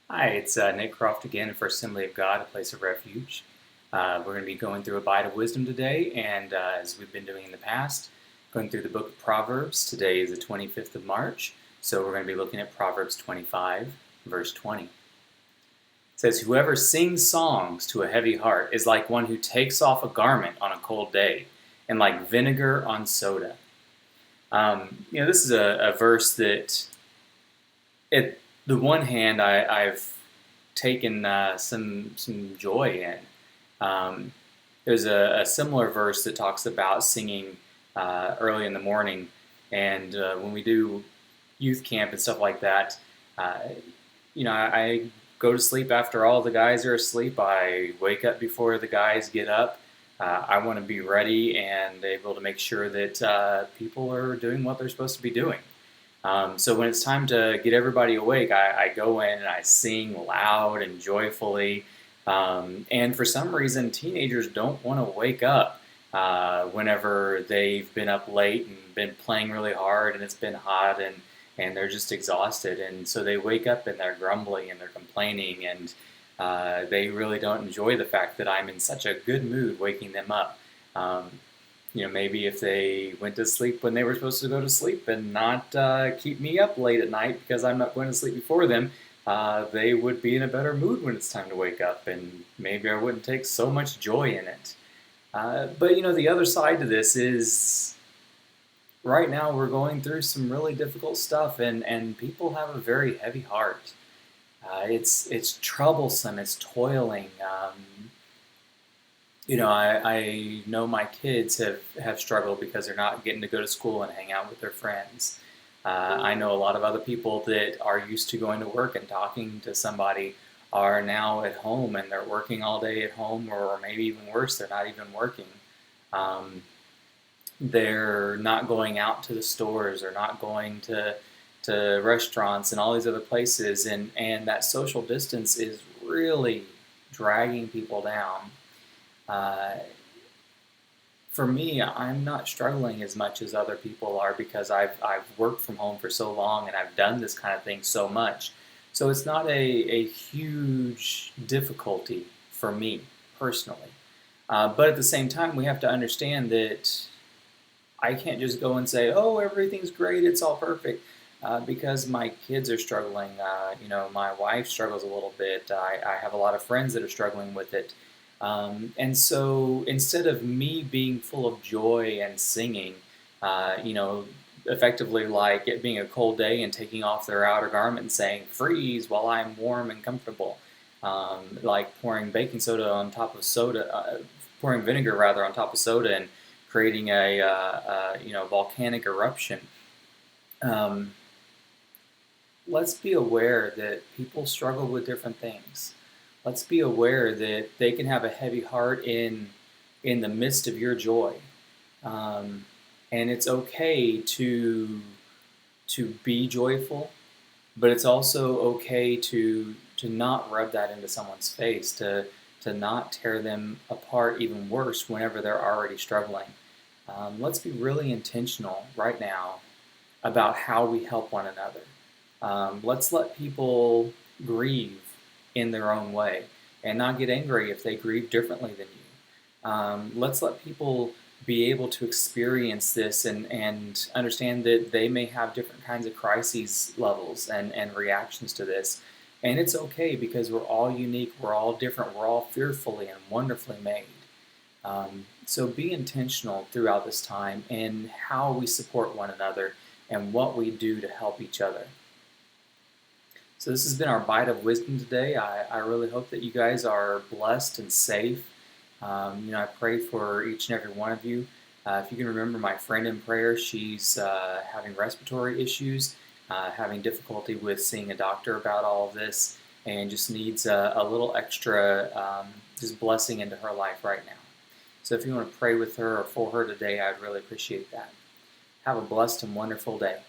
Hi, it's Nick Croft again for Assembly of God, a place of refuge. We're going to be going through a bite of wisdom today, and as we've been doing in the past, going through the book of Proverbs. Today is the 25th of March, so we're going to be looking at Proverbs 25, verse 20. It says, "Whoever sings songs to a heavy heart is like one who takes off a garment on a cold day, and like vinegar on soda." This is a verse that at the one hand, I've taken some joy in. Um, there's a similar verse that talks about singing early in the morning, and when we do youth camp and stuff like that, uh, I go to sleep after all the guys are asleep. I wake up before the guys get up. I want to be ready and able to make sure that people are doing what they're supposed to be doing. So when it's time to get everybody awake, I go in and I sing loud and joyfully. And for some reason, teenagers don't want to wake up whenever they've been up late and been playing really hard and it's been hot and they're just exhausted. And so they wake up and they're grumbling and they're complaining and they really don't enjoy the fact that I'm in such a good mood waking them up. Um, maybe if they went to sleep when they were supposed to go to sleep and not keep me up late at night because I'm not going to sleep before them, they would be in a better mood when it's time to wake up, and maybe I wouldn't take so much joy in it. But the other side to this is right now we're going through some really difficult stuff, and people have a very heavy heart. It's troublesome, it's toiling. I know my kids have struggled because they're not getting to go to school and hang out with their friends. I know a lot of other people that are used to going to work and talking to somebody are now at home and they're working all day at home, or maybe even worse, they're not even working. Um, they're not going out to the stores or not going to restaurants and all these other places, and that social distance is really dragging people down. Uh, for me, I'm not struggling as much as other people are because I've worked from home for so long and I've done this kind of thing so much. So it's not a huge difficulty for me personally. But at the same time, we have to understand that I can't just go and say, "Oh, everything's great, it's all perfect," because my kids are struggling. My wife struggles a little bit. I have a lot of friends that are struggling with it. And so instead of me being full of joy and singing, uh, you know, effectively like it being a cold day and taking off their outer garment and saying, "Freeze while I'm warm and comfortable," like pouring baking soda on top of soda, pouring vinegar rather on top of soda and creating a volcanic eruption. Um, let's be aware that people struggle with different things. Let's be aware that they can have a heavy heart in the midst of your joy, um, and it's okay to be joyful, but it's also okay to not rub that into someone's face, to not tear them apart even worse whenever they're already struggling. Let's be really intentional right now about how we help one another. Let's let people grieve in their own way and not get angry if they grieve differently than you. Let's let people be able to experience this and understand that they may have different kinds of crises levels and reactions to this. And it's okay because we're all unique, we're all different, we're all fearfully and wonderfully made. So be intentional throughout this time in how we support one another and what we do to help each other. So this has been our bite of wisdom today. I really hope that you guys are blessed and safe. I pray for each and every one of you. If you can remember my friend in prayer, she's having respiratory issues, having difficulty with seeing a doctor about all of this, and just needs a little extra just blessing into her life right now. So if you want to pray with her or for her today, I'd really appreciate that. Have a blessed and wonderful day.